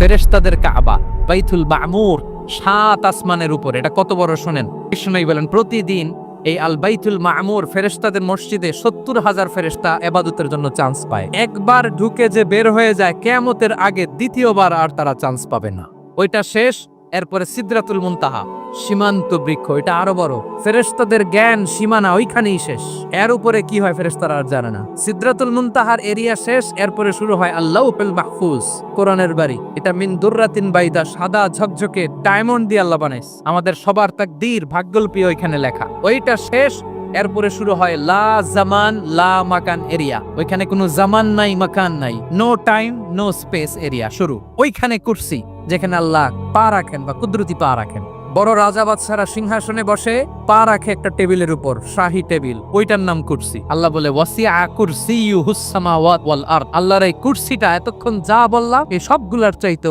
ফেরেশতাদের কাবা বাইতুল মামুর 7 আসমানের উপর। এটা কত বড় শোনেন। কৃষ্ণই বলেন প্রতিদিন এই আল বাইতুল মামুর ফেরেশতাদের মসজিদে 70,000 ফেরেশতা ইবাদতের জন্য চান্স পায়। একবার ঢুকে যে বের হয়ে যায় কিয়ামতের আগে দ্বিতীয়বার আর তারা চান্স পাবে না। ওইটা শেষ। এরপরে সিদরাতুল মুনতাহা সীমান্ত বৃক্ষ, এটা আরো বড়। ফেরেশতাদের জ্ঞান সীমানা ওইখানেই শেষ। এর উপরে কি হয় ফেরেশতারা আর জানে না। সিদরাতুল মুনতাহার এরিয়া শেষ, এরপরে শুরু হয় আল্লাহুল মাহফুজ, কোরআনের বাড়ি। এটা মিন দুররাতিন বাইদা, সাদা ঝকঝকে ডায়মন্ড দিয়ে আল্লাহ বানাইছে। আমাদের সবার তাকদীর ভাগ্যলিপি ওইখানে লেখা। ওইটা শেষ, এরপরে শুরু হয় লা জামান লা মাকান এরিয়া। ওইখানে কোনো জামান নাই, মাকান নাই, no time no space area শুরু। ওইখানে কুরসি, যেখানে আল্লাহ পা রাখেন বা কুদরতি পা রাখেন। বড় রাজা বাদশারা সিংহাসনে বসে পা রাখে একটা টেবিলের উপর, শাহী টেবিল, ওইটার নাম কুরসি। আল্লাহ বলে ওয়াসিআ কুরসিয়ুহুস সামাওয়াত ওয়াল আরদ। আল্লাহর এই কুরসিটা এতক্ষণ যা বললাম এই সবগুলার চাইতে